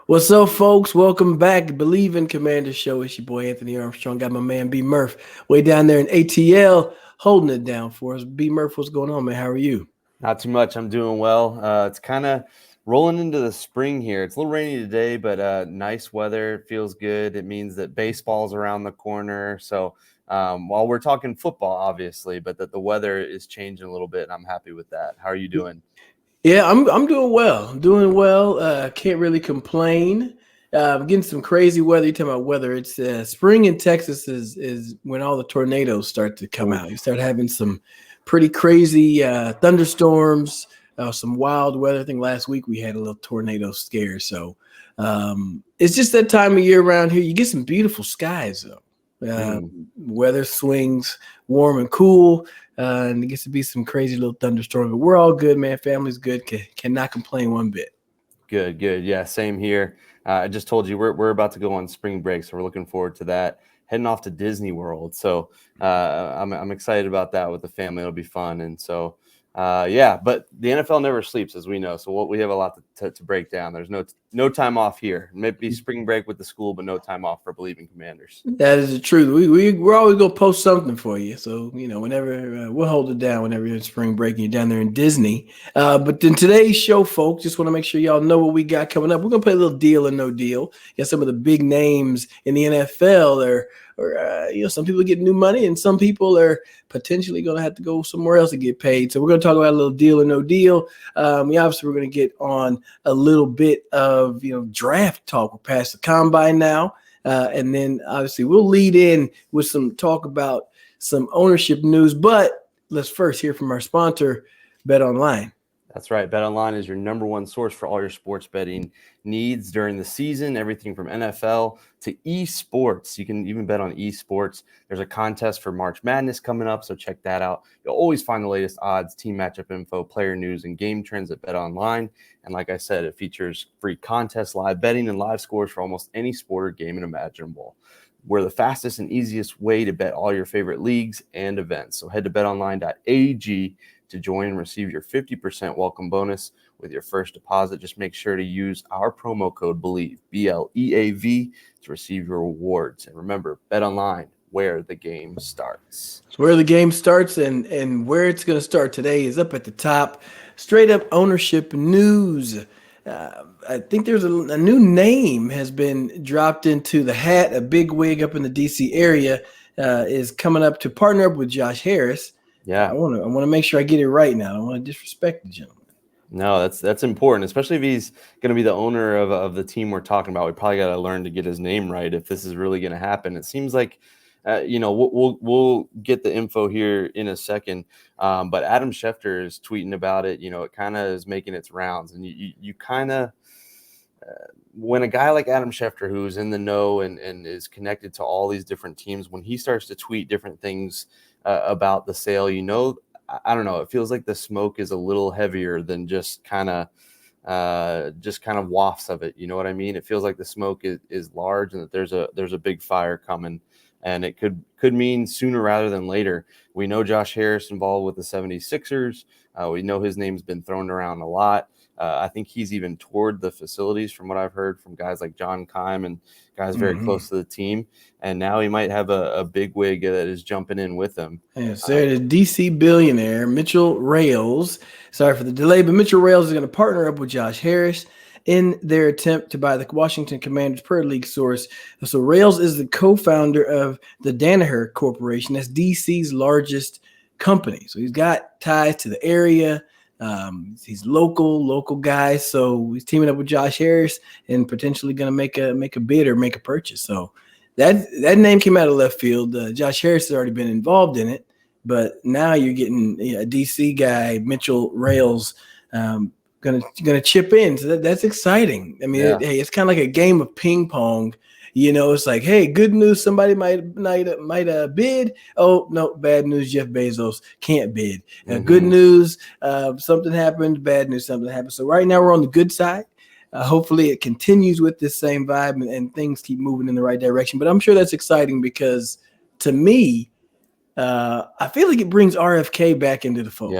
What's up, folks? Welcome back. Believe in Commander Show. It's your boy Anthony Armstrong. Got my man B Murph way down there in ATL holding it down for us. B Murph, what's going on, man? How are you? Not too much. I'm doing well. It's kind of rolling into the spring here. It's a little rainy today, but nice weather. It feels good. It means that baseball's around the corner. So while we're talking football, obviously, but that the weather is changing a little bit, and I'm happy with that. How are you doing? Yeah, I'm doing well. I'm doing well. Can't really complain. Getting some crazy weather. You talking about weather? It's spring in Texas is when all the tornadoes start to come out. You Oof. start having some pretty crazy thunderstorms, some wild weather. I think last week we had a little tornado scare. So it's just that time of year around here. You get some beautiful skies though. Uh, Mm, Weather swings warm and cool. And it gets to be some crazy little thunderstorms, but we're all good, man. Family's good. Cannot complain one bit. good, good. Yeah, same here. I just told you we're about to go on spring break, so we're looking forward to that. Heading off to Disney World, so I'm excited about that with the family. It'll be fun, and so yeah. But the NFL never sleeps, as we know. So what we have a lot to break down. There's no time off here. Maybe spring break with the school, but no time off for believing Commanders. That is the truth. We're always gonna post something for you. So whenever we'll hold it down whenever you're in spring break and you're down there in Disney. But then today's show, folks, just want to make sure y'all know what we got coming up. We're gonna play a little deal or no deal. Got some of the big names in the NFL, or some people get new money, and some people are potentially gonna have to go somewhere else to get paid. So we're gonna talk about a little deal or no deal. Obviously, we're gonna get on a little bit of draft talk. We're past the combine now. And then obviously we'll lead in with some talk about some ownership news. But let's first hear from our sponsor, Bet Online. That's right. BetOnline is your number one source for all your sports betting needs during the season, everything from NFL to esports. You can even bet on esports. There's a contest for March Madness coming up, so check that out. You'll always find the latest odds, team matchup info, player news, and game trends at BetOnline. And like I said, it features free contests, live betting, and live scores for almost any sport or game imaginable. We're the fastest and easiest way to bet all your favorite leagues and events. So head to betonline.ag to join and receive your 50% welcome bonus with your first deposit. Just make sure to use our promo code Bleav, BLEAV, to receive your rewards. And remember, bet online where the game starts. So where the game starts and where it's going to start today is up at the top. Straight up ownership news. I think there's a new name has been dropped into the hat. A big wig up in the DC area is coming up to partner up with Josh Harris. I Yeah. want to make sure I get it right now. I don't want to disrespect the gentleman. No, that's important, especially if he's going to be the owner of the team we're talking about. We probably got to learn to get his name right if this is really going to happen. It seems like, we'll get the info here in a second. But Adam Schefter is tweeting about it. It kind of is making its rounds, and you kind of when a guy like Adam Schefter, who's in the know and is connected to all these different teams, when he starts to tweet different things about the sale, I don't know. It feels like the smoke is a little heavier than just kind of wafts of it. You know what I mean? It feels like the smoke is large and that there's a big fire coming, and it could mean sooner rather than later. We know Josh Harris involved with the 76ers. We know his name's been thrown around a lot. I think he's even toured the facilities from what I've heard from guys like John Keim and guys very close to the team. And now he might have a big wig that is jumping in with him. Yes, sir. The DC billionaire Mitchell Rails. Sorry for the delay, but Mitchell Rails is going to partner up with Josh Harris in their attempt to buy the Washington Commanders per league source. So Rails is the co-founder of the Danaher Corporation. That's DC's largest company. So he's got ties to the area. He's local guy. So he's teaming up with Josh Harris and potentially going to make a bid or make a purchase. So that name came out of left field. Josh Harris has already been involved in it, but now you're getting a DC guy, Mitchell Rails, gonna chip in. So that's exciting. I mean, Yeah. it's kind of like a game of ping pong. It's like, hey, good news, somebody might bid. Oh no, bad news, Jeff Bezos can't bid. Good news, something happened. Bad news, something happened. So right now we're on the good side. Hopefully it continues with this same vibe and things keep moving in the right direction. But I'm sure that's exciting because to me, I feel like it brings RFK back into the fold.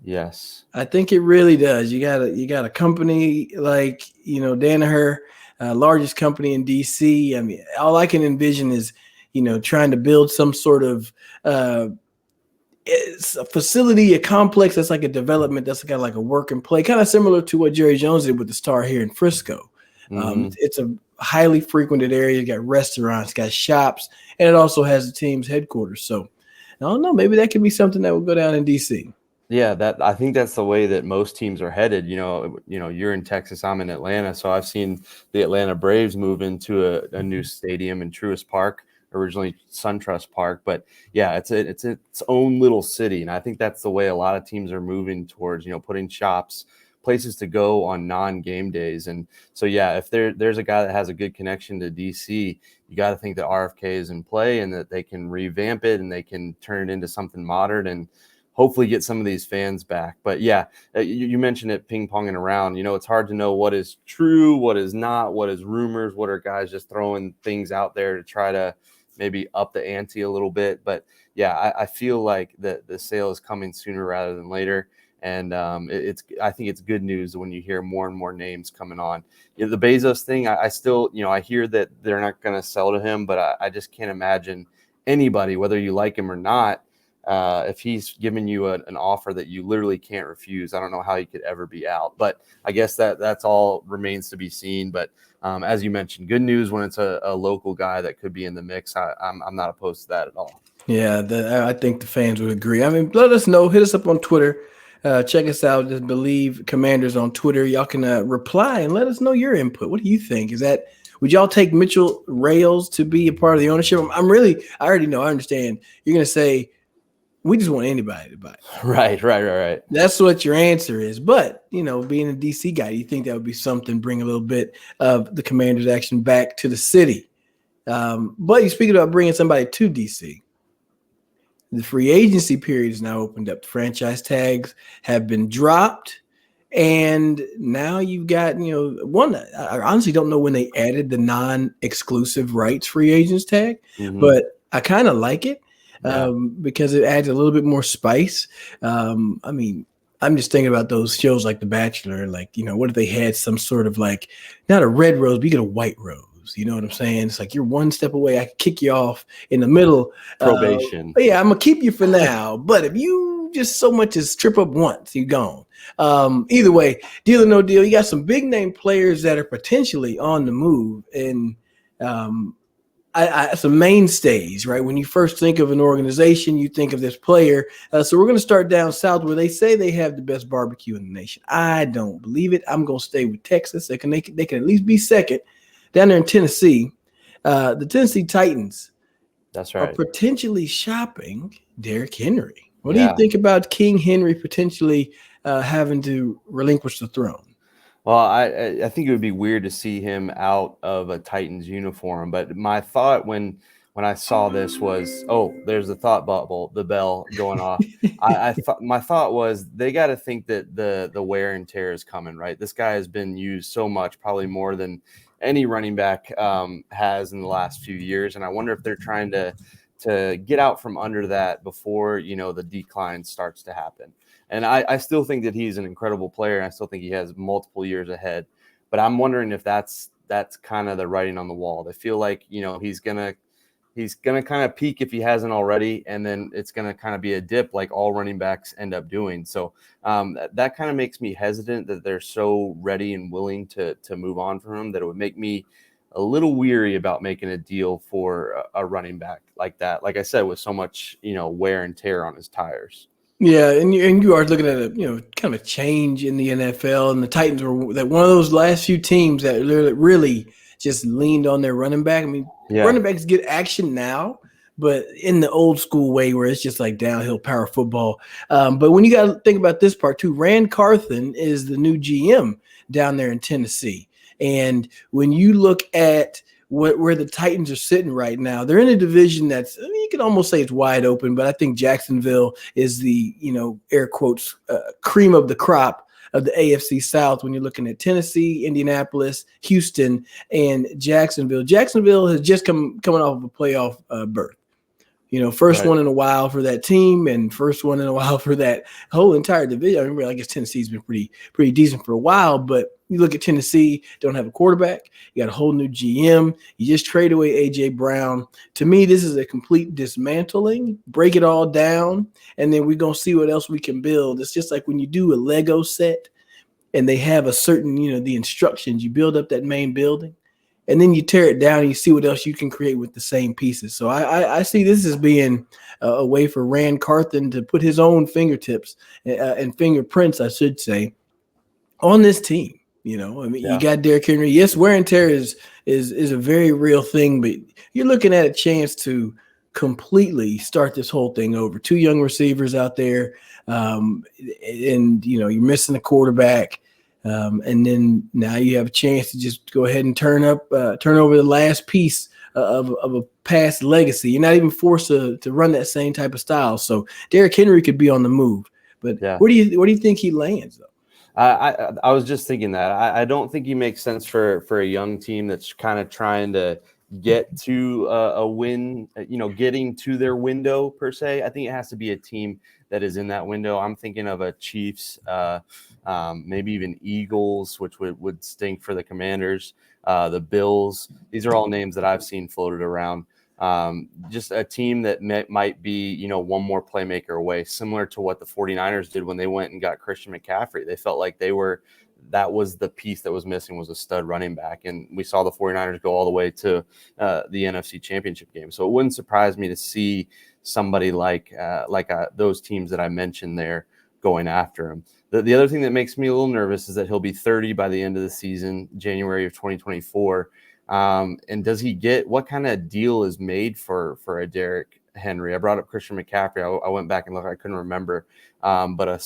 Yes. I think it really does. You got a company like Danaher. largest company in DC. I mean, all I can envision is, trying to build some sort of it's a facility, a complex that's like a development that's kind of like a work and play, kind of similar to what Jerry Jones did with the Star here in Frisco. Mm-hmm. It's a highly frequented area. You got restaurants, got shops, and it also has the team's headquarters. So I don't know. Maybe that could be something that will go down in DC. Yeah, that I think that's the way that most teams are headed. You're in Texas, I'm in Atlanta, so I've seen the Atlanta Braves move into a new stadium in Truist Park, originally SunTrust Park. But yeah, it's its own little city, and I think that's the way a lot of teams are moving towards. Putting shops, places to go on non-game days, and so yeah, if there's a guy that has a good connection to DC, you got to think that RFK is in play and that they can revamp it and they can turn it into something modern and hopefully get some of these fans back. But yeah, you mentioned it ping-ponging around. It's hard to know what is true, what is not, what is rumors, what are guys just throwing things out there to try to maybe up the ante a little bit. But yeah, I feel like the sale is coming sooner rather than later. And I think it's good news when you hear more and more names coming on. The Bezos thing, I still, I hear that they're not going to sell to him, but I just can't imagine anybody, whether you like him or not, if he's giving you an offer that you literally can't refuse. I don't know how he could ever be out, but I guess that's all remains to be seen. But as you mentioned, good news when it's a local guy that could be in the mix. I'm not opposed to that at all. Yeah, I think the fans would agree. I mean, let us know. Hit us up on Twitter. Check us out. Just Bleav Commanders on Twitter. Y'all can reply and let us know your input. What do you think? Would y'all take Mitchell Rales to be a part of the ownership? I already know. I understand. You're going to say, we just want anybody to buy it. Right. That's what your answer is. But, being a DC guy, you think that would be something, bring a little bit of the Commanders action back to the city. But you're speaking about bringing somebody to DC. The free agency period is now opened up. The franchise tags have been dropped. And now you've got, one, I honestly don't know when they added the non-exclusive rights free agents tag, but I kind of like it because it adds a little bit more spice. I'm just thinking about those shows like The Bachelor, what if they had some sort of not a red rose, but you get a white rose. You know what I'm saying? It's like you're one step away. I can kick you off in the middle. Probation. Yeah, I'm going to keep you for now. But if you just so much as trip up once, you're gone. Either way, deal or no deal, you got some big name players that are potentially on the move. And some mainstays, right? When you first think of an organization, you think of this player. So we're going to start down south where they say they have the best barbecue in the nation. I don't believe it. I'm going to stay with Texas. They can at least be second. Down there in Tennessee, the Tennessee Titans That's right. are potentially shopping Derrick Henry. What do you think about King Henry potentially having to relinquish the throne? Well, I think it would be weird to see him out of a Titans uniform. But my thought when I saw this was, oh, there's the thought bubble, the bell going off. My thought was they got to think that the wear and tear is coming, right? This guy has been used so much, probably more than any running back has in the last few years. And I wonder if they're trying to get out from under that before, the decline starts to happen. And I still think that he's an incredible player. And I still think he has multiple years ahead. But I'm wondering if that's kind of the writing on the wall. They feel like, he's gonna kind of peak if he hasn't already, and then it's gonna kind of be a dip like all running backs end up doing. So that kind of makes me hesitant that they're so ready and willing to move on from him that it would make me a little weary about making a deal for a running back like that. Like I said, with so much wear and tear on his tires. Yeah, and you are looking at a kind of a change in the NFL, and the Titans were that one of those last few teams that really just leaned on their running back. I mean, running backs get action now, but in the old school way where it's just like downhill power football. But when you got to think about this part too, Rand Carthen is the new GM down there in Tennessee, and when you look at where the Titans are sitting right now, they're in a division that's, you can almost say it's wide open, but I think Jacksonville is the, air quotes, cream of the crop of the AFC South when you're looking at Tennessee, Indianapolis, Houston, and Jacksonville. Jacksonville has just coming off of a playoff berth. First Right. one in a while for that team, and first one in a while for that whole entire division. I remember, I guess Tennessee's been pretty decent for a while, but you look at Tennessee, don't have a quarterback. You got a whole new GM. You just trade away AJ Brown. To me, this is a complete dismantling. Break it all down, and then we're gonna see what else we can build. It's just like when you do a Lego set and they have a certain, the instructions. You build up that main building, and then you tear it down and you see what else you can create with the same pieces. So I see this as being a way for Rand Carthen to put his own fingertips and fingerprints, I should say, on this team. I mean, you Yeah. got Derrick Henry. Yes, wear and tear is a very real thing, but you're looking at a chance to completely start this whole thing over. Two young receivers out there, and you're missing a quarterback. And then now you have a chance to just go ahead and turn over the last piece of a past legacy. You're not even forced to run that same type of style. So Derrick Henry could be on the move, but Yeah. where do you think he lands though? I was just thinking that I don't think he makes sense for a young team that's kind of trying to get to a win, getting to their window per se. I think it has to be a team that is in that window. I'm thinking of a Chiefs, maybe even Eagles, which would stink for the Commanders, the Bills. These are all names that I've seen floated around. Just a team that might be, one more playmaker away, similar to what the 49ers did when they went and got Christian McCaffrey. They felt like that was the piece that was missing, was a stud running back. And we saw the 49ers go all the way to the NFC Championship game. So it wouldn't surprise me to see somebody like those teams that I mentioned there going after him. The other thing that makes me a little nervous is that he'll be 30 by the end of the season, January of 2024. And does he get, what kind of deal is made for a Derrick Henry? I brought up Christian McCaffrey. I went back and looked. I couldn't remember. But a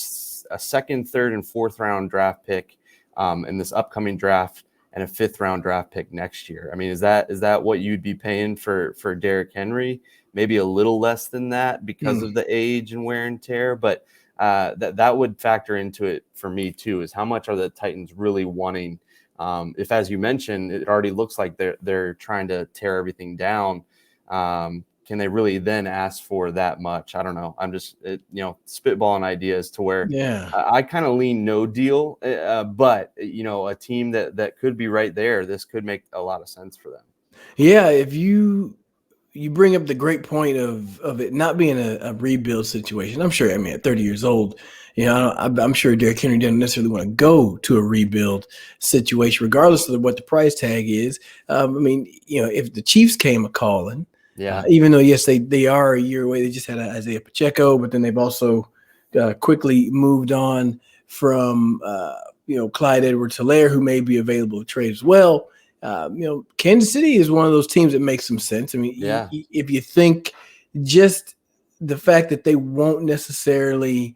second, third, and fourth round draft pick in this upcoming draft, and a fifth round draft pick next year. I mean, is that what you'd be paying for Derrick Henry? Maybe a little less than that because of the age and wear and tear, but that would factor into it for me too, is how much are the Titans really wanting? If, as you mentioned, it already looks like they're trying to tear everything down. Can they really then ask for that much? I don't know. I'm just spitballing ideas to where I kind of lean no deal, but a team that could be right there. This could make a lot of sense for them. Yeah, if you bring up the great point of it not being a rebuild situation. I'm sure. I mean, at 30 years old, I'm sure Derrick Henry doesn't necessarily want to go to a rebuild situation, regardless of what the price tag is. I mean, if the Chiefs came a calling, even though yes, they are a year away. They just had Isaiah Pacheco, but then they've also quickly moved on from Clyde Edwards-Helaire, who may be available to trade as well. Kansas City is one of those teams that makes some sense. I mean, if you think just the fact that they won't necessarily,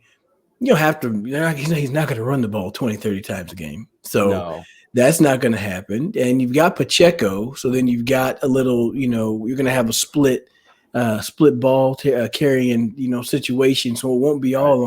have to, he's not going to run the ball 20, 30 times a game. So that's not going to happen. And you've got Pacheco. So then you've got a little, you're going to have a split ball carrying, situation. So it won't be all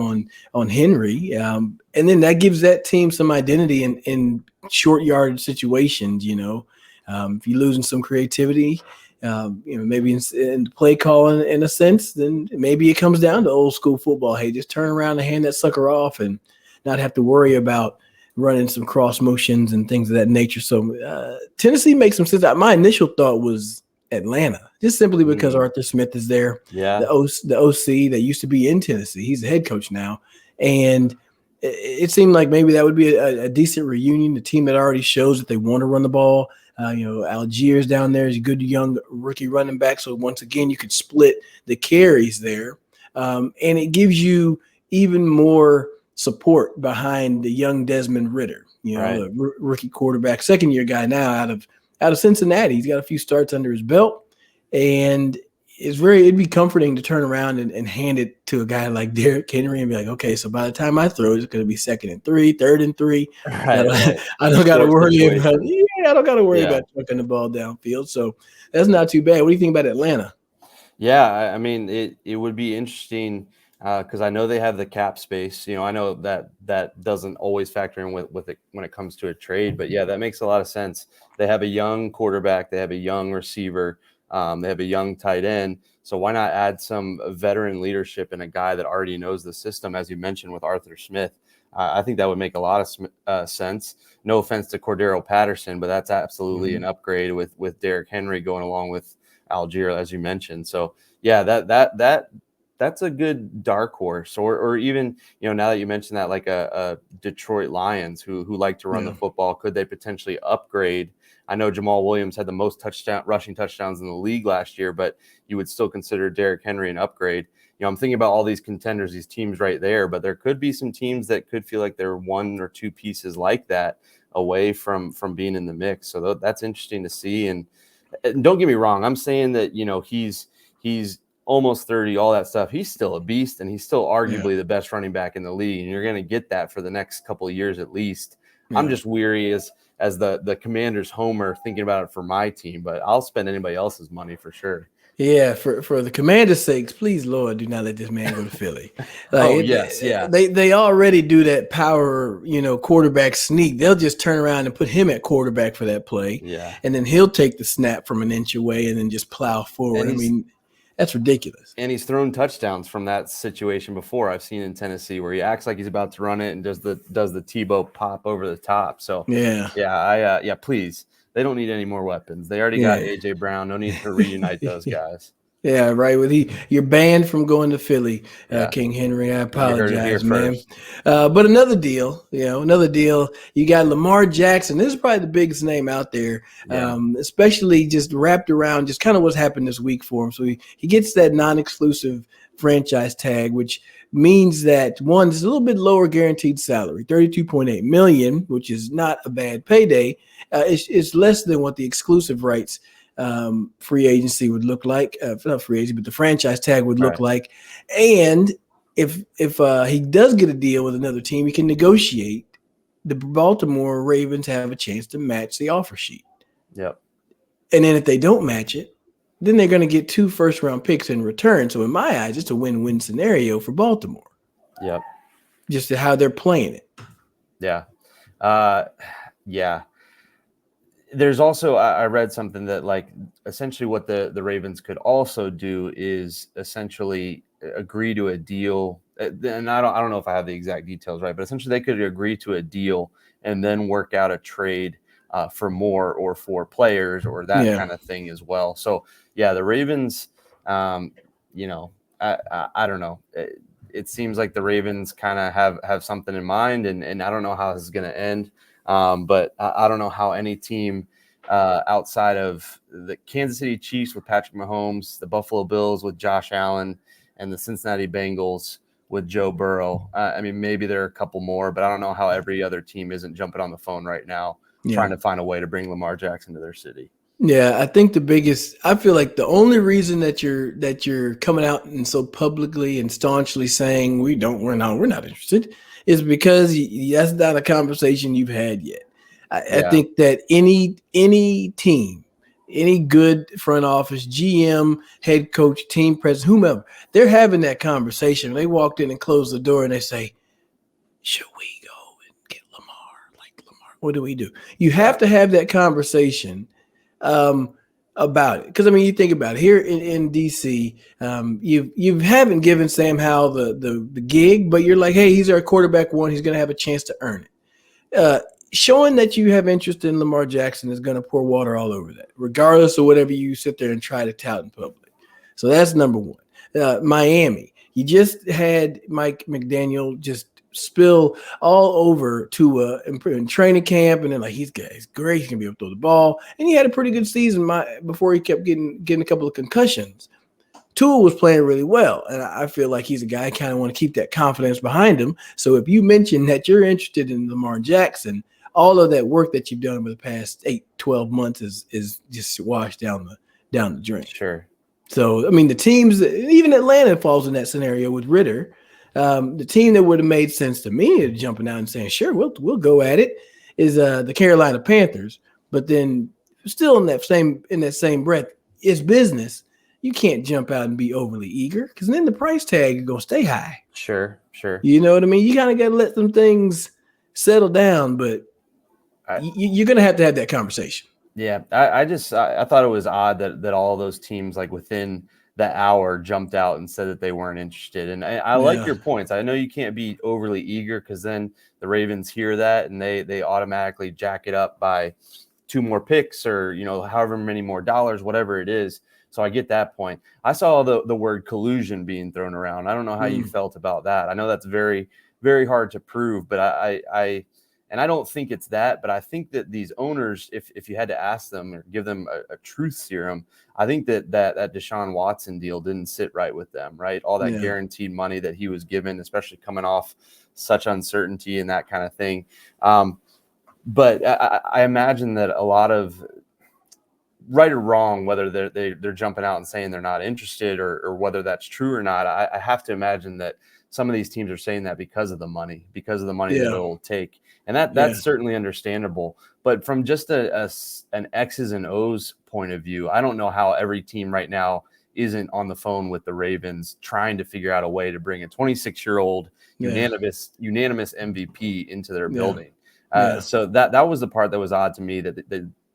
on Henry. And then that gives that team some identity in short yard situations, if you're losing some creativity, maybe in play calling in a sense, then maybe it comes down to old school football. Hey, just turn around and hand that sucker off and not have to worry about running some cross motions and things of that nature. So Tennessee makes some sense. My initial thought was Atlanta, just simply because Arthur Smith is there. The OC that used to be in Tennessee. He's the head coach now. And it seemed like maybe that would be a decent reunion. The team that already shows that they want to run the ball. Algiers down there is a good young rookie running back. So once again, you could split the carries there. And it gives you even more support behind the young Desmond Ridder, the rookie quarterback, second-year guy now out of Cincinnati. He's got a few starts under his belt, and it'd be comforting to turn around and hand it to a guy like Derrick Henry and be like, okay, so by the time I throw, it's going to be 2nd and 3, 3rd and 3. I don't got to worry about about chucking the ball downfield. So that's not too bad. What do you think about Atlanta? Yeah, I mean, it would be interesting because I know they have the cap space. I know that doesn't always factor in with it when it comes to a trade, but yeah, that makes a lot of sense. They have a young quarterback, they have a young receiver. They have a young tight end. So why not add some veteran leadership and a guy that already knows the system, as you mentioned with Arthur Smith? I think that would make a lot of sense. No offense to Cordero Patterson, but that's absolutely an upgrade with Derrick Henry going along with Algier, as you mentioned. So yeah, that's a good dark horse, or even, now that you mentioned that, like a Detroit Lions who like to run the football, could they potentially upgrade? I know Jamal Williams had the most rushing touchdowns in the league last year, but you would still consider Derrick Henry an upgrade. I'm thinking about all these contenders, these teams right there, but there could be some teams that could feel like they're one or two pieces like that away from being in the mix. So that's interesting to see. And don't get me wrong, I'm saying that, he's almost 30, all that stuff. He's still a beast, and he's still arguably the best running back in the league. And you're going to get that for the next couple of years at least. Yeah. I'm just weary as the Commanders homer thinking about it for my team, but I'll spend anybody else's money for sure. Yeah, for the Commanders' sakes, please, Lord, do not let this man go to Philly. Yeah. They already do that power, quarterback sneak. They'll just turn around and put him at quarterback for that play. Yeah. And then he'll take the snap from an inch away and then just plow forward. I mean, that's ridiculous. And he's thrown touchdowns from that situation before. I've seen in Tennessee where he acts like he's about to run it and does the Tebow pop over the top. So please. They don't need any more weapons. They already got A.J. Brown. No need to reunite those guys. Yeah, right. You're banned from going to Philly, King Henry. I apologize, man. But another deal. You got Lamar Jackson. This is probably the biggest name out there, especially just wrapped around just kind of what's happened this week for him. So he gets that non-exclusive franchise tag, which means that one, there's a little bit lower guaranteed salary, $32.8 million, which is not a bad payday. It's less than what the exclusive rights free agency would look like. Not free agency, but the franchise tag would look like. And if he does get a deal with another team, he can negotiate. The Baltimore Ravens have a chance to match the offer sheet. Yep. And then if they don't match it, then they're going to get 2 first-round picks in return. So in my eyes, it's a win-win scenario for Baltimore. Yep. Just how they're playing it. Yeah. Yeah. There's also, I read something that, like, essentially what the Ravens could also do is essentially agree to a deal. And I don't know if I have the exact details right, but essentially they could agree to a deal and then work out a trade for more or for players or that kind of thing as well. So the Ravens, I don't know. It seems like the Ravens kind of have something in mind, and I don't know how this is going to end. But I don't know how any team outside of the Kansas City Chiefs with Patrick Mahomes, the Buffalo Bills with Josh Allen, and the Cincinnati Bengals with Joe Burrow. I mean, maybe there are a couple more, but I don't know how every other team isn't jumping on the phone right now trying to find a way to bring Lamar Jackson to their city. Yeah, I think I feel like the only reason that you're coming out and so publicly and staunchly saying we're not interested is because that's not a conversation you've had yet. I think that any team, any good front office, GM, head coach, team president, whomever, they're having that conversation. They walked in and closed the door and they say, should we go and get Lamar? What do we do? You have to have that conversation about it. Because, I mean, you think about it. Here in D.C., you haven't given Sam Howell the gig, but you're like, hey, he's our quarterback one. He's going to have a chance to earn it. Showing that you have interest in Lamar Jackson is going to pour water all over that, regardless of whatever you sit there and try to tout in public. So that's number one. Miami, you just had Mike McDaniel just spill all over Tua in training camp, and then like he's great, he's gonna be able to throw the ball, and he had a pretty good season before he kept getting a couple of concussions. Tua was playing really well, and I feel like he's a guy I kind of want to keep that confidence behind him. So if you mention that you're interested in Lamar Jackson, all of that work that you've done over the past 8-12 months is just washed down the drain. Sure. So I mean, the teams, even Atlanta falls in that scenario with Ritter. The team that would have made sense to me jumping out and saying, sure, we'll go at it is the Carolina Panthers. But then still in that same breath, it's business. You can't jump out and be overly eager because then the price tag is going to stay high. Sure. You know what I mean? You kind of got to let some things settle down, but you're going to have that conversation. Yeah, I thought it was odd that all those teams like within that hour jumped out and said that they weren't interested. And I like Yeah. your points. I know you can't be overly eager because then the Ravens hear that and they automatically jack it up by two more picks or however many more dollars, whatever it is. So I get that point. I saw the word collusion being thrown around. I don't know how you Mm. felt about that. I know that's very, very hard to prove, but I and I don't think it's that, but I think that these owners, if you had to ask them or give them a truth serum, I think that Deshaun Watson deal didn't sit right with them, right? All that Yeah. guaranteed money that he was given, especially coming off such uncertainty and that kind of thing. But I imagine that a lot of, right or wrong, whether they're jumping out and saying they're not interested or whether that's true or not, I have to imagine that some of these teams are saying that because of the money that Yeah. it'll take, and Yeah. that's certainly understandable. But from just an X's and O's point of view, I don't know how every team right now isn't on the phone with the Ravens trying to figure out a way to bring a 26-year-old Yeah. unanimous MVP into their Yeah. building. Yeah. So that was the part that was odd to me,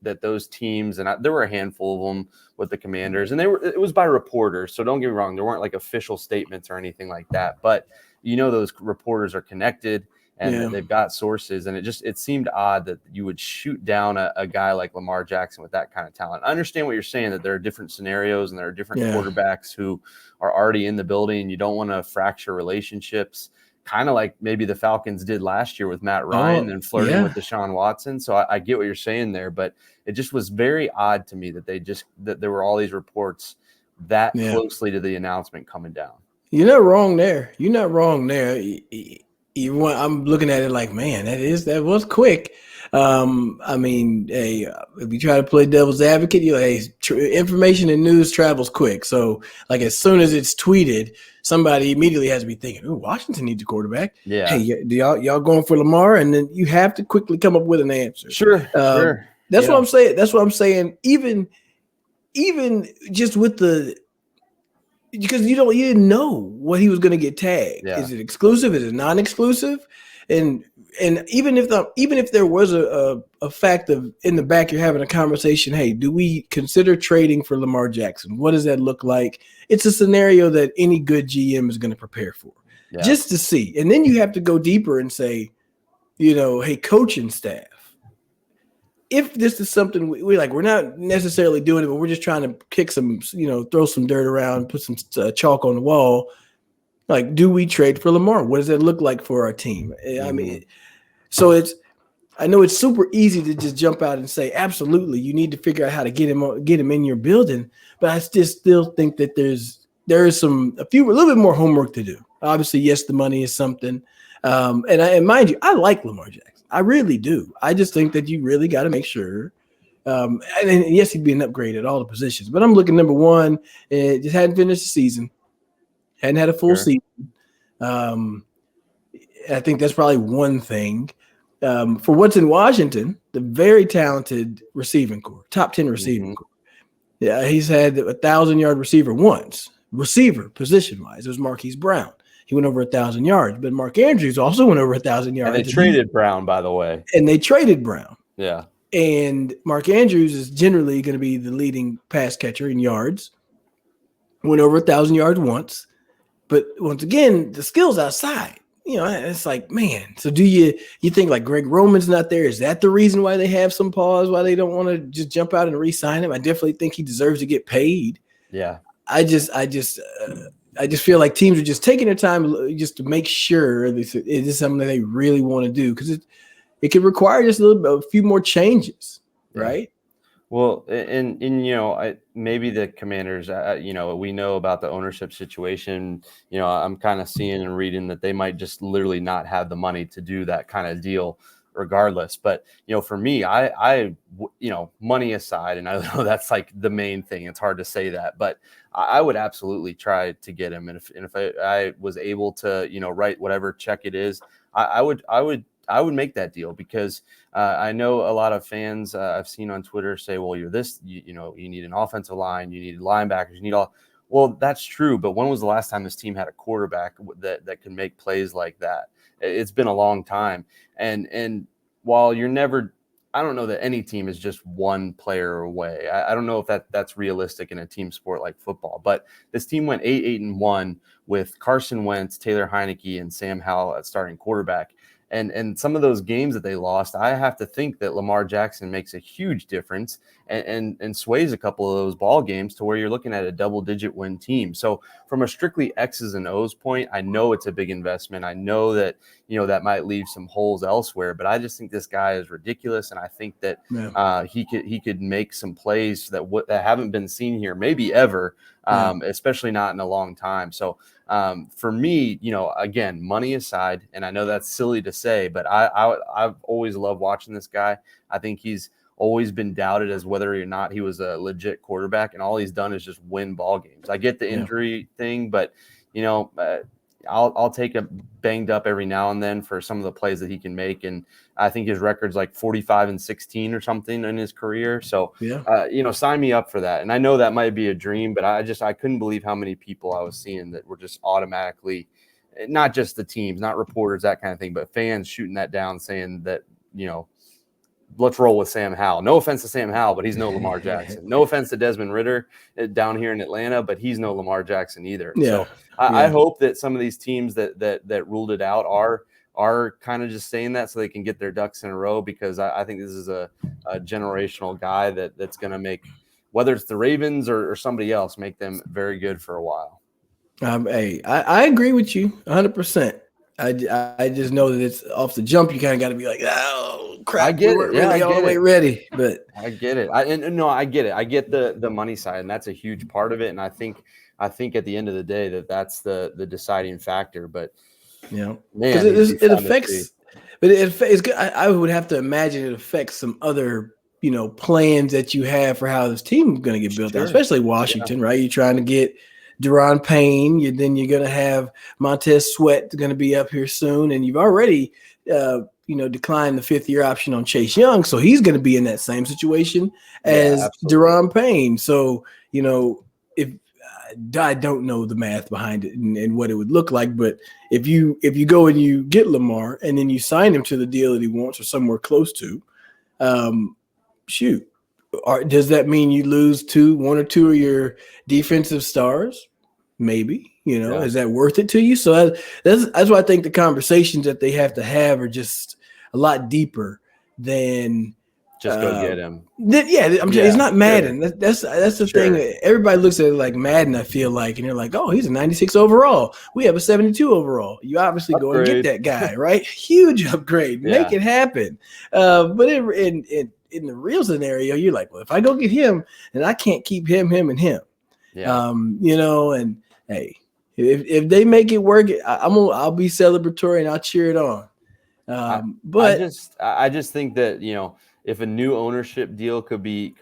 that those teams, and there were a handful of them with the Commanders, and it was by reporters. So don't get me wrong, there weren't like official statements or anything like that, but those reporters are connected and Yeah. they've got sources, and it seemed odd that you would shoot down a guy like Lamar Jackson with that kind of talent. I understand what you're saying, that there are different scenarios and there are different Yeah. quarterbacks who are already in the building. You don't want to fracture relationships, kind of like maybe the Falcons did last year with Matt Ryan Oh, and flirting yeah. with Deshaun Watson. So I get what you're saying there, but it just was very odd to me that there were all these reports that Yeah. closely to the announcement coming down. You're not wrong there. You're not wrong there. Even when I'm looking at it like, man, that was quick. I mean, hey, if you try to play devil's advocate, information and news travels quick. So, like, as soon as it's tweeted, somebody immediately has to be thinking, "Ooh, Washington needs a quarterback." Yeah. Hey, do y'all going for Lamar? And then you have to quickly come up with an answer. Sure. That's what Yeah. I'm saying. That's what I'm saying. Even just with the, because you didn't know what he was going to get tagged. Yeah. Is it exclusive? Is it non-exclusive? And even if there was a fact of in the back you're having a conversation, hey, do we consider trading for Lamar Jackson? What does that look like? It's a scenario that any good GM is going to prepare for, Yeah. just to see. And then you have to go deeper and say, hey, coaching staff, if this is something we're not necessarily doing it, but we're just trying to kick some, throw some dirt around, put some chalk on the wall. Like, do we trade for Lamar? What does that look like for our team? I mean, so I know it's super easy to just jump out and say, absolutely, you need to figure out how to get him in your building. But I still think that there is a little bit more homework to do. Obviously, yes, the money is something. And mind you, I like Lamar Jackson. I really do. I just think that you really got to make sure. And yes, he'd be an upgrade at all the positions. But I'm looking, number one, just hadn't finished the season, hadn't had a full season. I think that's probably one thing. For what's in Washington, the very talented receiving corps, top 10 receiving corps. Yeah, he's had 1,000-yard receiver once. Receiver position wise, it was Marquise Brown. He went over 1,000 yards, but Mark Andrews also went over 1,000 yards. And they traded Brown, by the way. And they traded Brown. Yeah. And Mark Andrews is generally going to be the leading pass catcher in yards. Went over 1,000 yards once, but once again, the skills outside. It's like, man. So do you think like Greg Roman's not there? Is that the reason why they have some pause? Why they don't want to just jump out and re-sign him? I definitely think he deserves to get paid. Yeah. I just feel like teams are just taking their time just to make sure it is something that they really want to do, because it could require just a few more changes, right? Well, and maybe the Commanders, we know about the ownership situation. I'm kind of seeing and reading that they might just literally not have the money to do that kind of deal regardless. But, for me, I money aside, and I know that's like the main thing. It's hard to say that, but I would absolutely try to get him. And if I was able to, write whatever check it is, I would make that deal, because I know a lot of fans I've seen on Twitter say, well, you need an offensive line, you need linebackers, you need all. Well, that's true. But when was the last time this team had a quarterback that can make plays like that? It's been a long time. And while you're never I don't know that any team is just one player away. I don't know if that's realistic in a team sport like football. But this team went 8-1 with Carson Wentz, Taylor Heineke, and Sam Howell at starting quarterback. And some of those games that they lost, I have to think that Lamar Jackson makes a huge difference and sways a couple of those ball games to where you're looking at a double-digit win team. So from a strictly X's and O's point, I know it's a big investment. I know that that might leave some holes elsewhere, but I just think this guy is ridiculous, and I think that he could make some plays that haven't been seen here maybe ever, especially not in a long time. So for me, again, money aside, and I know that's silly to say, but I've always loved watching this guy. I think he's always been doubted as whether or not he was a legit quarterback, and all he's done is just win ball games. I get the injury thing, but I'll take a banged up every now and then for some of the plays that he can make. And I think his record's like 45-16 or something in his career. So, sign me up for that. And I know that might be a dream, but I couldn't believe how many people I was seeing that were just automatically, not just the teams, not reporters, that kind of thing, but fans shooting that down, saying that, let's roll with Sam Howell. No offense to Sam Howell, but he's no Lamar Jackson. No offense to Desmond Ridder down here in Atlanta, but he's no Lamar Jackson either. So I hope that some of these teams that ruled it out are kind of just saying that so they can get their ducks in a row, because I think this is a generational guy that's going to make, whether it's the Ravens or somebody else, make them very good for a while. Hey, I agree with you 100%. I just know that it's off the jump. You kind of got to be like, oh crap, I get it. Yeah, all the way ready. But I get it. I get it. I get the money side, and that's a huge part of it. And I think at the end of the day that's the deciding factor. But man, it affects. But it's good. I would have to imagine it affects some other plans that you have for how this team is going to get built out, especially Washington, right? You're trying to get Deron Payne, then you're going to have Montez Sweat going to be up here soon, and you've already, declined the fifth-year option on Chase Young, so he's going to be in that same situation as Deron Payne. So, if I don't know the math behind it and what it would look like, but if you go and you get Lamar and then you sign him to the deal that he wants or somewhere close to, does that mean you lose one or two of your defensive stars? Maybe, is that worth it to you? So that's why I think the conversations that they have to have are just a lot deeper than just go get him. It's not Madden. That's the thing. Everybody looks at it like Madden, I feel like, and you're like, oh, he's a 96 overall. We have a 72 overall. You obviously go and get that guy, right? Huge upgrade. Make it happen. But in the real scenario, you're like, well, if I go get him, and I can't keep him, and him. Yeah. And hey, if they make it work, I'll be celebratory and I'll cheer it on. But I just think that if a new ownership deal could be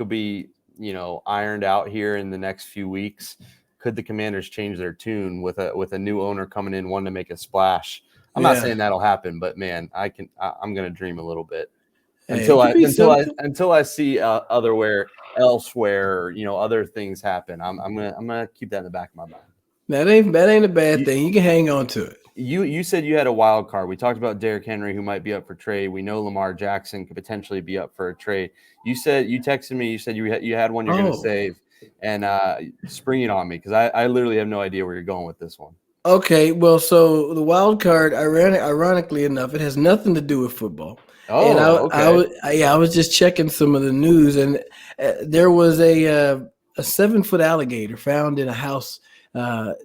ironed out here in the next few weeks, could the Commanders change their tune with a new owner coming in wanting to make a splash? I'm not saying that'll happen, but man, I'm gonna dream a little bit until I see elsewhere, other things happen. I'm gonna keep that in the back of my mind. That ain't a bad thing. You can hang on to it. You said you had a wild card. We talked about Derrick Henry, who might be up for trade. We know Lamar Jackson could potentially be up for a trade. You texted me. You said you had one you're going to save, and spring it on me, because I literally have no idea where you're going with this one. Okay, well, so the wild card, ironically enough, it has nothing to do with football. Oh, and okay. I was just checking some of the news, and there was a 7-foot alligator found in a house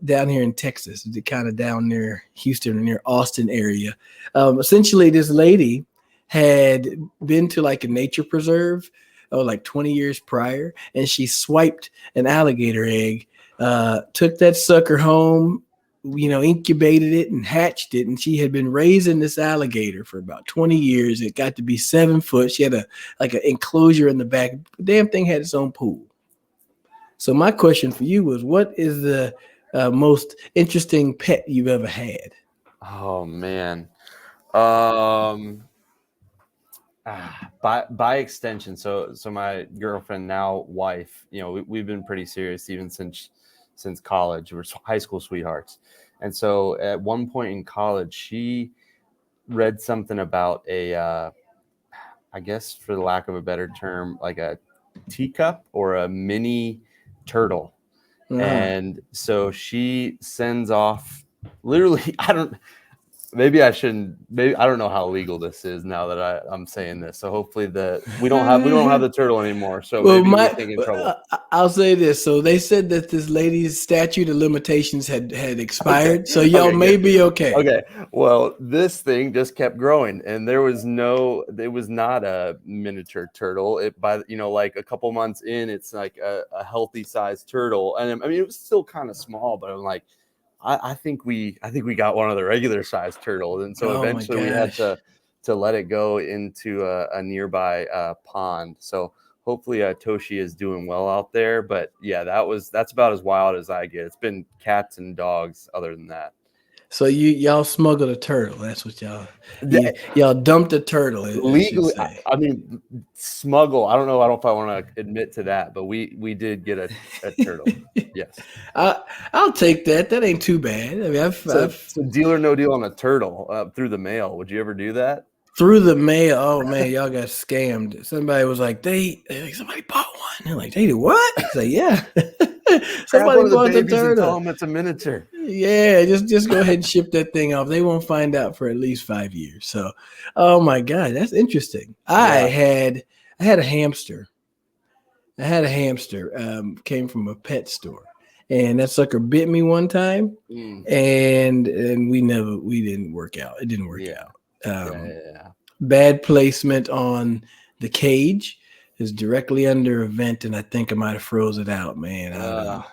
down here in Texas, kind of down near Houston or near Austin area. Essentially, this lady had been to like a nature preserve, like 20 years prior, and she swiped an alligator egg, took that sucker home, incubated it and hatched it. And she had been raising this alligator for about 20 years. It got to be 7 foot. She had an enclosure in the back. The damn thing had its own pool. So my question for you was, what is the most interesting pet you've ever had? Oh man. By extension. So my girlfriend, now wife, we've been pretty serious even since college. We're high school sweethearts. And so at one point in college, she read something about I guess for the lack of a better term, like a teacup or a mini turtle. And so she sends off literally, maybe I shouldn't, maybe I don't know how legal this is now that I'm saying this. So hopefully we don't have the turtle anymore. So Well, maybe we think in trouble. I'll say this. So they said that this lady's statute of limitations had expired. Okay. So y'all Okay, may good. be okay. Okay. Well, this thing just kept growing, and it was not a miniature turtle. Like a couple months in, it's like a healthy sized turtle. And I mean, it was still kind of small, but I'm like, I think we got one of the regular sized turtles. And so Oh my eventually we had gosh. to let it go into a nearby pond. So hopefully Toshi is doing well out there. But yeah, that's about as wild as I get. It's been cats and dogs other than that. So y'all smuggled a turtle. That's what y'all dumped a turtle, I should Legally, say. I mean, smuggle. I don't know. I don't know if I want to admit to that, but we did get a turtle. Yes. I'll take that. That ain't too bad. I mean, So I've deal or no deal on a turtle through the mail. Would you ever do that? through the mail. Oh man, y'all got scammed. Somebody was like, somebody bought one. They're like, they did what? It's like, yeah. Grab Somebody one of the bought the babies and tell turtle. them it's a miniature. Yeah, just go ahead and ship that thing off. They won't find out for at least 5 years. So, oh my God, that's interesting. Yeah. I had a hamster. I had a hamster. Came from a pet store, and that sucker bit me one time, and we didn't work out. It didn't work out. Bad placement on the cage is directly under a vent, and I think I might have froze it out, man.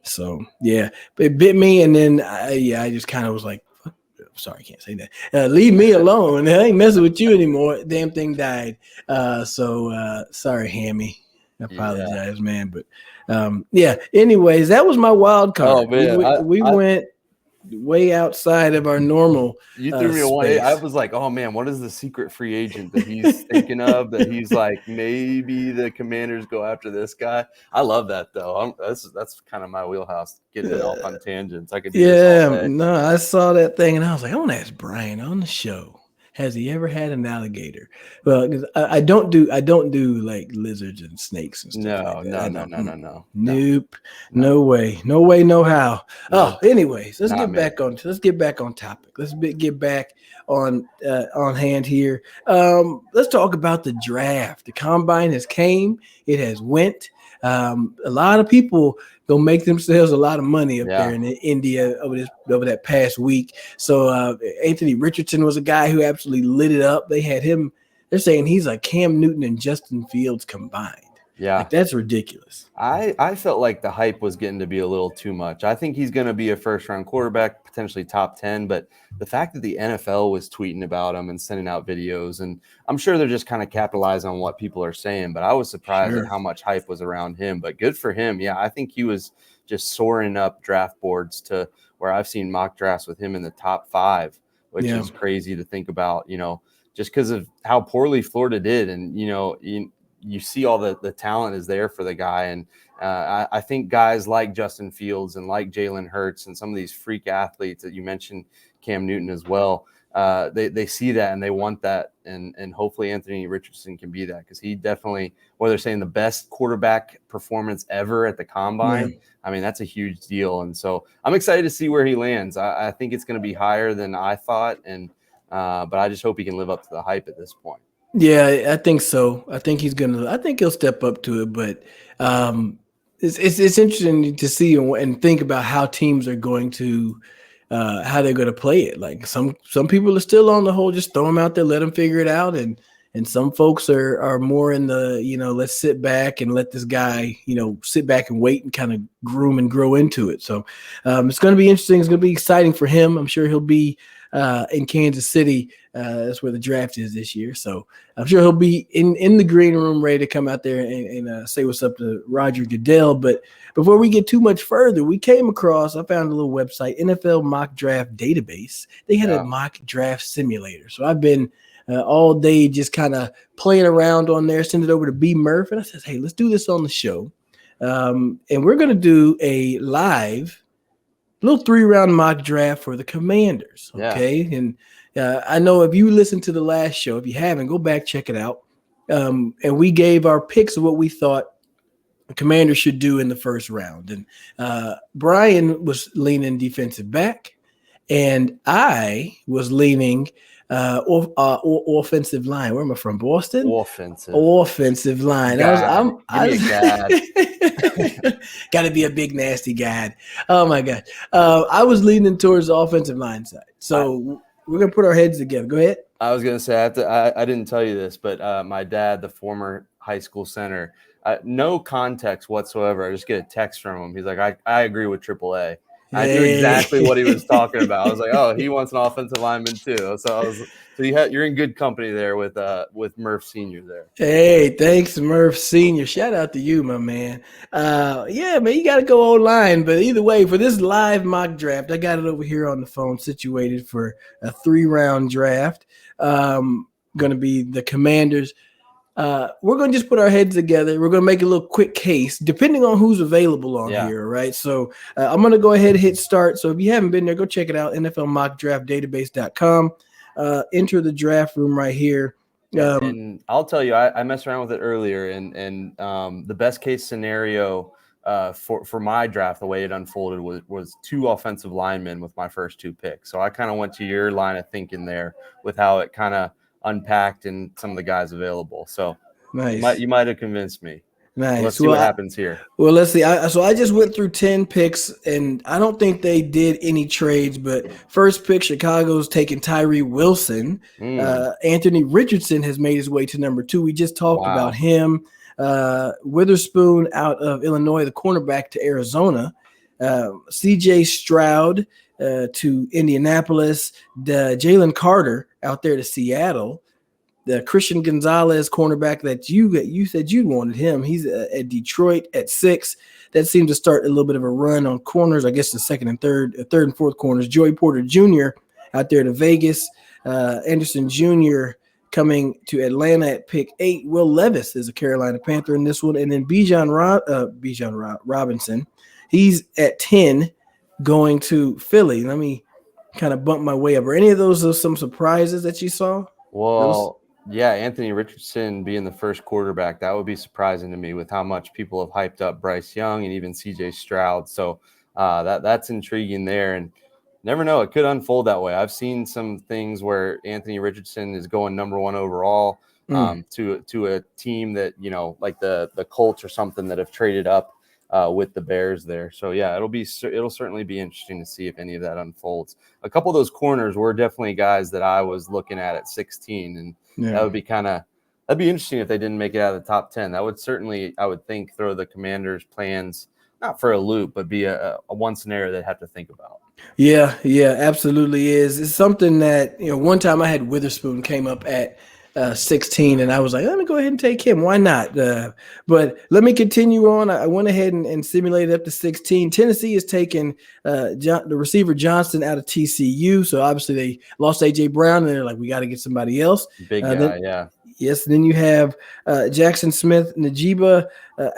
So yeah, it bit me, and then I just kind of was like, sorry, I can't say that. Leave me alone. I ain't messing with you anymore. Damn thing died. Sorry, Hammy. I apologize, man. But yeah. Anyways, that was my wild card. Oh man, We went way outside of our normal. You threw me away. I was like, oh man, what is the secret free agent that he's thinking of? That he's like, maybe the Commanders go after this guy. I love that though. That's kind of my wheelhouse. Getting it off on tangents. I could do this all day. No, I saw that thing and I was like, I want to ask Brian on the show. Has he ever had an alligator? Well, because I don't do like lizards and snakes and stuff. No. Nope. No way, no how. No. Oh, anyways, let's get back on topic. Let's get back on hand here. Let's talk about the draft. The combine has came. It has went. A lot of people gonna make themselves a lot of money up there in India over that past week. So Anthony Richardson was a guy who absolutely lit it up. They had him. They're saying he's like Cam Newton and Justin Fields combined. Yeah, like, that's ridiculous. I felt like the hype was getting to be a little too much. I think he's going to be a first-round quarterback, potentially top 10, but the fact that the NFL was tweeting about him and sending out videos, and I'm sure they're just kind of capitalizing on what people are saying, but I was surprised at how much hype was around him. But good for him. Yeah, I think he was just soaring up draft boards to where I've seen mock drafts with him in the top 5, which is crazy to think about, just because of how poorly Florida did. And, you see all the talent is there for the guy. And I think guys like Justin Fields and like Jalen Hurts and some of these freak athletes that you mentioned, Cam Newton as well, they see that and they want that. And hopefully Anthony Richardson can be that, because he definitely, whether they're saying the best quarterback performance ever at the combine, I mean, that's a huge deal. And so I'm excited to see where he lands. I think it's going to be higher than I thought. And but I just hope he can live up to the hype at this point. Yeah, I think so. I think he'll step up to it, but it's interesting to see and think about how teams are going to how they're going to play it. Like some people are still on the whole, just throw them out there, let them figure it out, and some folks are more in the let's sit back and let this guy sit back and wait and kind of groom and grow into it. So it's going to be interesting. It's going to be exciting for him. I'm sure he'll be in Kansas City. That's where the draft is this year. So I'm sure he'll be in the green room ready to come out there and say what's up to Roger Goodell. But before we get too much further, I found a little website, NFL Mock Draft Database. They had a mock draft simulator. So I've been all day just kind of playing around on there, send it over to B. Murph. And I said, hey, let's do this on the show. And we're going to do a live little 3-round mock draft for the Commanders. Okay. And I know if you listened to the last show, if you haven't, go back, check it out. and we gave our picks of what we thought the Commanders should do in the first round. And Brian was leaning defensive back, and I was leaning offensive line. Where am I from? Boston. Offensive. Offensive line. Gad. Give me a gad. Got to be a big nasty guy. Oh my god. I was leaning towards the offensive line side. So we're gonna put our heads together. Go ahead. I was gonna say I didn't tell you this, but my dad, the former high school center, no context whatsoever. I just get a text from him. He's like, I agree with AAA. I knew exactly what he was talking about. I was like, oh, he wants an offensive lineman too. So you're in good company there with Murph Senior there. Hey, thanks, Murph Senior. Shout out to you, my man. Yeah, man, you got to go online. But either way, for this live mock draft, I got it over here on the phone, situated for a 3-round draft. Going to be the Commanders. We're going to just put our heads together. We're going to make a little quick case, depending on who's available on here, right? So I'm going to go ahead and hit start. So if you haven't been there, go check it out, NFLmockdraftdatabase.com. Enter the draft room right here. And I'll tell you, I messed around with it earlier, and the best case scenario for my draft, the way it unfolded, was 2 offensive linemen with my first 2 picks. So I kind of went to your line of thinking there with how it kind of unpacked and some of the guys available. So nice. You might have convinced me. Nice. Let's see what happens here. Well, let's see. So I just went through 10 picks, and I don't think they did any trades. But first pick, Chicago's taking Tyree Wilson. Anthony Richardson has made his way to number 2. We just talked about him. Witherspoon out of Illinois, the cornerback, to Arizona. C.J. Stroud to Indianapolis. Jalen Carter out there to Seattle. The Christian Gonzalez cornerback that you said you wanted him. He's at Detroit at 6. That seemed to start a little bit of a run on corners. I guess the third and fourth corners. Joey Porter Jr. out there to Vegas. Anderson Jr. coming to Atlanta at pick 8. Will Levis is a Carolina Panther in this one, and then Bijan Robinson. He's at 10, going to Philly. Let me kind of bump my way up. Are any of those some surprises that you saw? Well, yeah, Anthony Richardson being the first quarterback, that would be surprising to me with how much people have hyped up Bryce Young and even C.J. Stroud. So that's intriguing there. And never know, it could unfold that way. I've seen some things where Anthony Richardson is going number 1 overall to a team that, like the Colts or something that have traded up with the Bears there. So yeah, it'll certainly be interesting to see if any of that unfolds. A couple of those corners were definitely guys that I was looking at 16, and that would be that'd be interesting if they didn't make it out of the top 10. That would certainly, I would think, throw the Commanders' plans not for a loop, but be a one scenario they have to think about. Yeah, absolutely is. It's something that, one time I had Witherspoon came up at 16, and I was like, let me go ahead and take him. Why not? But let me continue on. I went ahead and simulated up to 16. Tennessee is taking the receiver Johnston out of TCU. So obviously they lost A.J. Brown, and they're like, we got to get somebody else. Big guy, yeah. Yes, then you have Jackson Smith Najiba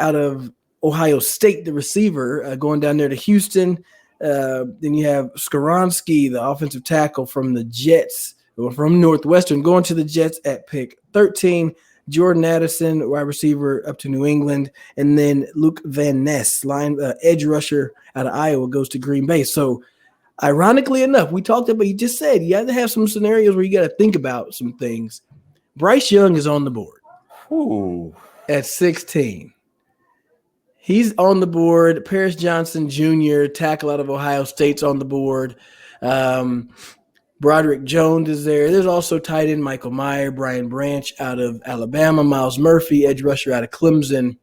out of Ohio State, the receiver, going down there to Houston. Then you have Skoronski, the offensive tackle from the Jets, or from Northwestern, going to the Jets at pick 13. Jordan Addison, wide receiver, up to New England. And then Luke Van Ness, edge rusher out of Iowa, goes to Green Bay. So ironically enough, we talked about, you just said, you have to have some scenarios where you got to think about some things. Bryce Young is on the board. Ooh. At 16. He's on the board. Paris Johnson Jr., tackle out of Ohio State's on the board. Broderick Jones is there. There's also tight end Michael Meyer, Brian Branch out of Alabama, Miles Murphy, edge rusher out of Clemson.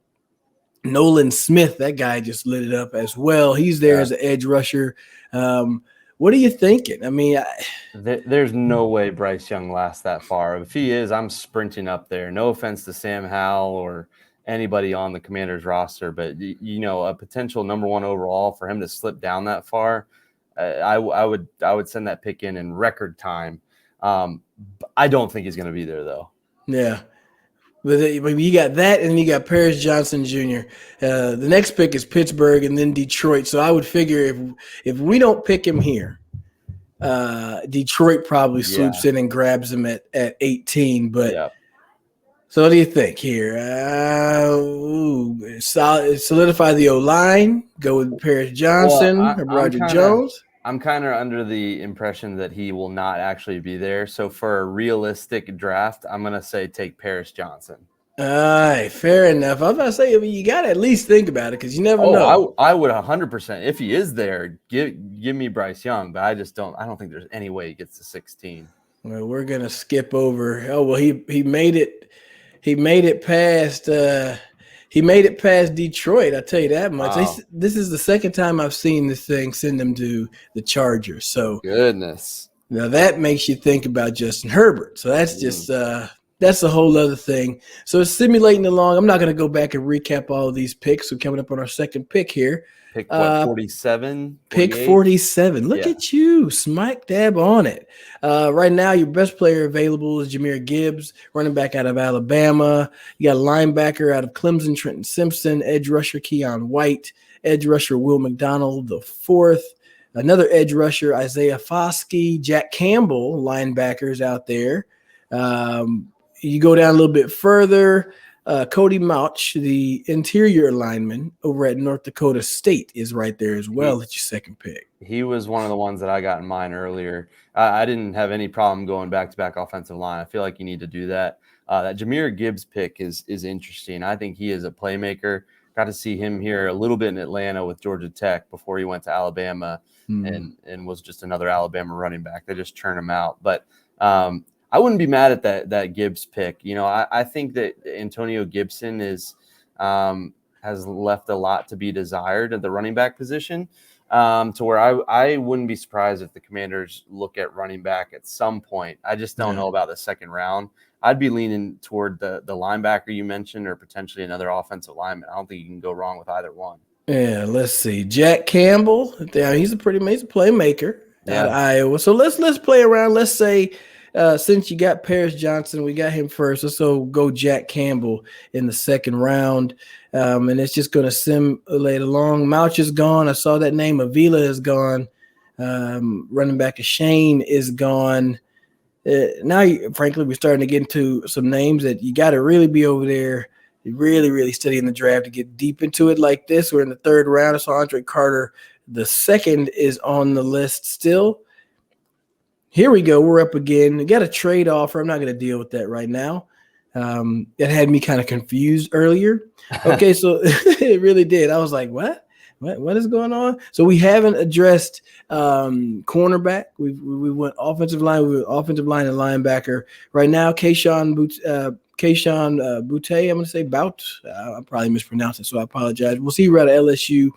Nolan Smith, that guy just lit it up as well. He's there as an edge rusher. What are you thinking? I mean, there's no way Bryce Young lasts that far. If he is, I'm sprinting up there. No offense to Sam Howell or anybody on the Commanders roster, but a potential number 1 overall for him to slip down that far, I would send that pick in record time. I don't think he's going to be there though. Yeah. But you got that, and you got Paris Johnson Jr. The next pick is Pittsburgh and then Detroit. So I would figure if we don't pick him here, Detroit probably swoops in and grabs him at 18. But So what do you think here? Solidify the O line. Go with Paris Well, Johnson or Roger Jones. I'm kind of under the impression that he will not actually be there. So for a realistic draft, I'm gonna say take Paris Johnson. All right, fair enough. I was about to say, I mean, you got to at least think about it because you never know. I would 100% if he is there. Give me Bryce Young, but I don't think there's any way he gets to 16. Well, we're gonna skip over. Oh well, he made it. He made it past. He made it past Detroit. I tell you that much. Wow. This is the second time I've seen this thing send them to the Chargers. So Goodness. now that makes you think about Justin Herbert. So that's just that's a whole other thing. So it's simulating along. I'm not going to go back and recap all of these picks. We're coming up on our second pick here. Pick what, 47? Pick 47. Look at you, smack dab on it. Right now, your best player available is Jahmyr Gibbs, running back out of Alabama. You got a linebacker out of Clemson, Trenton Simpson, edge rusher Keon White, edge rusher Will McDonald the fourth, another edge rusher Isaiah Foskey, Jack Campbell, linebackers out there. You go down a little bit further. Cody Mauch, the interior lineman over at North Dakota State, is right there as well at your second pick. He was one of the ones that I got in mine earlier. I didn't have any problem going back-to-back offensive line. I feel like you need to do that. That Jahmyr Gibbs pick is interesting. I think he is a playmaker. Got to see him here a little bit in Atlanta with Georgia Tech before he went to Alabama and was just another Alabama running back. They just churn him out. But I wouldn't be mad at that Gibbs pick. You know, I think that Antonio Gibson has left a lot to be desired at the running back position, to where I wouldn't be surprised if the Commanders look at running back at some point. I just don't know about the second round. I'd be leaning toward the linebacker you mentioned or potentially another offensive lineman. I don't think you can go wrong with either one. Yeah, let's see. Jack Campbell, he's a playmaker out of Iowa. So let's play around. Let's say since you got Paris Johnson, we got him first. Let's go Jack Campbell in the second round. And it's just going to simulate along. Mouch is gone. I saw that name. Avila is gone. Running back Shane is gone. Now, frankly, we're starting to get into some names that you got to really be over there, really, really studying the draft to get deep into it like this. We're in the third round. I saw Andre Carter. The second is on the list still. Here we go. We're up again. We got a trade offer. I'm not going to deal with that right now. It had me kind of confused earlier. Okay, so it really did. I was like, what? What is going on? So we haven't addressed cornerback. We went offensive line. We went offensive line and linebacker. Right now, Kayshon Boutte. I'm going to say Bout. I probably mispronounced it, so I apologize. We'll see you out of LSU.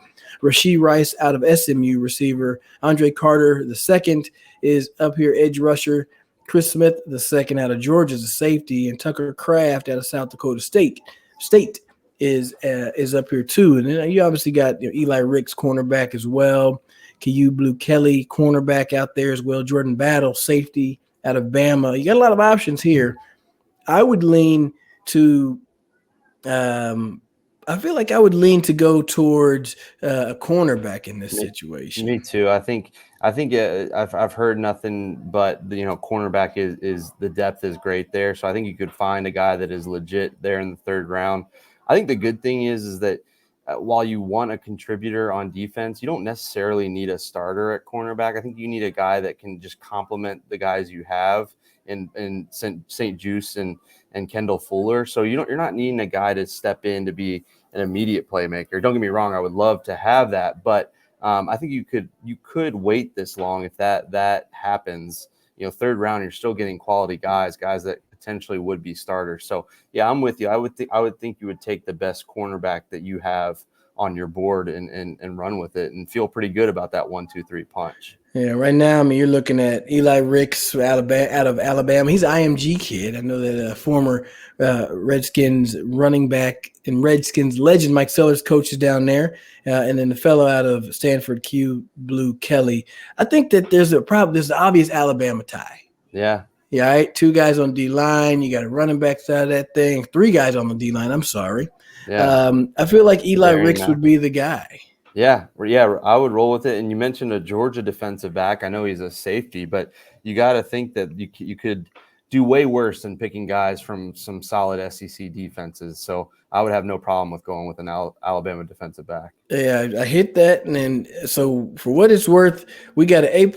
Rashee Rice out of SMU, receiver. Andre Carter, the second, is up here, edge rusher. Chris Smith, the second, out of Georgia, is a safety. And Tucker Kraft out of South Dakota State is up here too. And then you obviously got Eli Ricks, cornerback as well. Kyu Blue Kelly, cornerback out there as well. Jordan Battle, safety out of Bama. You got a lot of options here. I would lean to I feel like I would lean to go towards a cornerback in this situation. Me too. I think I've heard nothing but cornerback is the depth is great there. So I think you could find a guy that is legit there in the third round. I think the good thing is that while you want a contributor on defense, you don't necessarily need a starter at cornerback. I think you need a guy that can just complement the guys you have in St. Juice and Kendall Fuller. So you're not needing a guy to step in to be an immediate playmaker. Don't get me wrong, I would love to have that, but I think you could wait this long if that happens. Third round, you're still getting quality guys that potentially would be starters. So yeah, I'm with you. I would think you would take the best cornerback that you have on your board and run with it and feel pretty good about that 1-2-3 punch. Yeah, right now, I mean, you're looking at Eli Ricks out of Alabama. He's an IMG kid. I know that former Redskins running back and Redskins legend Mike Sellers coaches down there, and then the fellow out of Stanford, Kyu Blue Kelly. I think that there's an obvious Alabama tie. Yeah. Yeah, all right. Two guys on D-line. You got a running back side of that thing. Three guys on the D-line. I'm sorry. Yeah. I feel like Eli Ricks would be the guy. Yeah, I would roll with it. And you mentioned a Georgia defensive back. I know he's a safety, but you got to think that you could do way worse than picking guys from some solid SEC defenses. So I would have no problem with going with an Alabama defensive back. Yeah, I hit that. And then, so for what it's worth, we got an A+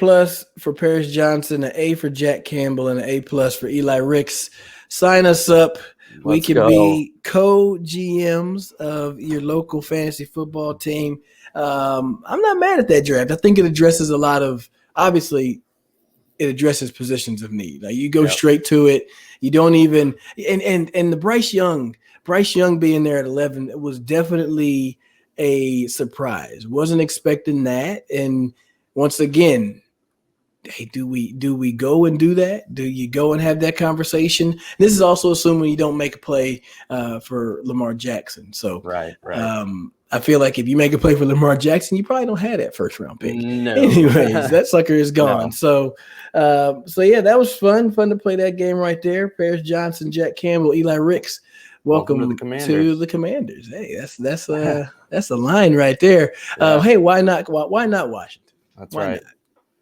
for Paris Johnson, an A for Jack Campbell, and an A+ for Eli Ricks. Sign us up. We Let's can go. be co-GMs of your local fantasy football team. I'm not mad at that draft. I think it addresses a lot of, obviously, it addresses positions of need. Like you go straight to it. You don't even and the Bryce Young being there at 11 was definitely a surprise. Wasn't expecting that. And once again, hey, do we go and do that? Do you go and have that conversation? This is also assuming you don't make a play for Lamar Jackson. So right. I feel like if you make a play for Lamar Jackson, you probably don't have that first round pick. No. Anyways, that sucker is gone. No. So yeah, that was fun to play that game right there. Paris Johnson, Jack Campbell, Eli Ricks. Welcome to the Commanders. Hey, that's a line right there. Yeah. Hey, why not Washington? That's right.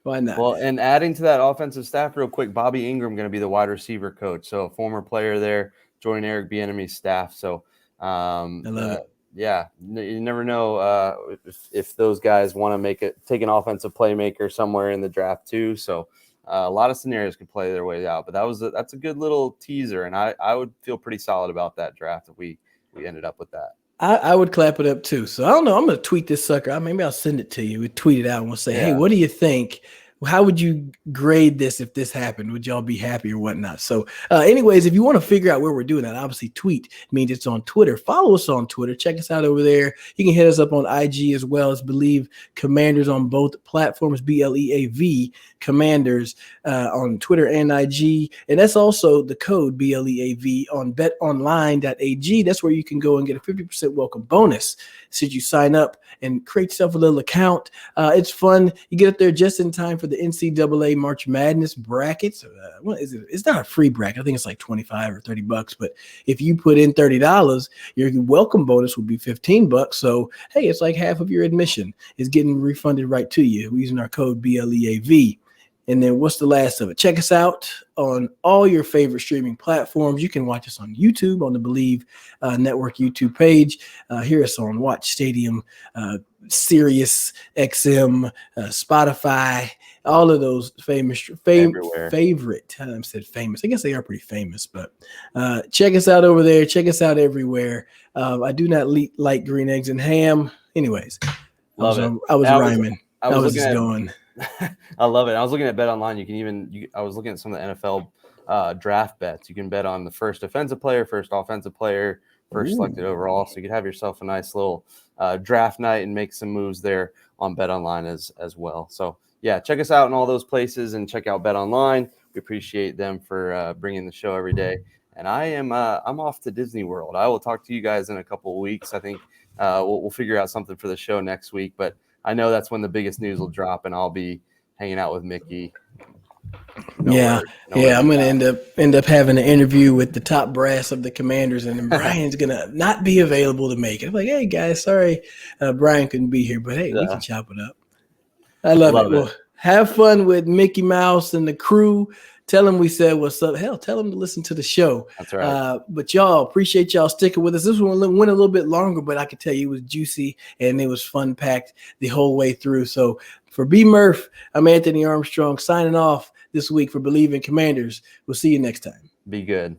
Why not? Well, and adding to that offensive staff real quick, Bobby Ingram going to be the wide receiver coach. So a former player there, joined Eric Bieniemy's staff. So I love it. Yeah, you never know if those guys want to take an offensive playmaker somewhere in the draft too. So a lot of scenarios could play their way out. But that's a good little teaser, and I would feel pretty solid about that draft if we ended up with that. I would clap it up too. So I don't know. I'm going to tweet this sucker. Maybe I'll send it to you. We tweet it out and we'll say, hey, what do you think? How would you grade this if this happened? Would y'all be happy or whatnot? So anyways, if you want to figure out where we're doing that, obviously tweet means it's on Twitter. Follow us on Twitter. Check us out over there. You can hit us up on IG as well as Bleav Commanders on both platforms, BLEAV Commanders on Twitter and IG. And that's also the code BLEAV on betonline.ag. That's where you can go and get a 50% welcome bonus should you sign up and create yourself a little account. It's fun. You get up there just in time for the NCAA March Madness brackets. What is it? It's not a free bracket. I think it's like $25 or $30. But if you put in $30, your welcome bonus would be $15. So hey, it's like half of your admission is getting refunded right to you using our code BLEAV. And then what's the last of it? Check us out on all your favorite streaming platforms. You can watch us on YouTube, on the Bleav Network YouTube page. Hear us on Watch Stadium, Sirius XM, Spotify, all of those favorite. I said famous. I guess they are pretty famous, but check us out over there. Check us out everywhere. I do not like green eggs and ham. Anyways, I was rhyming. I was just going. I love it. I was looking at Bet Online. I was looking at some of the NFL draft bets. You can bet on the first defensive player, first offensive player, first selected overall. So you could have yourself a nice little draft night and make some moves there on Bet Online as well. So yeah, check us out in all those places and check out Bet Online. We appreciate them for bringing the show every day. And I'm off to Disney World. I will talk to you guys in a couple of weeks. I think we'll figure out something for the show next week, but I know that's when the biggest news will drop, and I'll be hanging out with Mickey. I'm going to end up having an interview with the top brass of the Commanders, and then Brian's going to not be available to make it. I'm like, hey, guys, sorry Brian couldn't be here, but hey, we can chop it up. I love it. Well, have fun with Mickey Mouse and the crew. Tell them we said what's up. Hell, tell them to listen to the show. That's right. But y'all, appreciate y'all sticking with us. This one went a little bit longer, but I can tell you it was juicy and it was fun-packed the whole way through. So for B. Murph, I'm Anthony Armstrong signing off this week for Bleav in Commanders. We'll see you next time. Be good.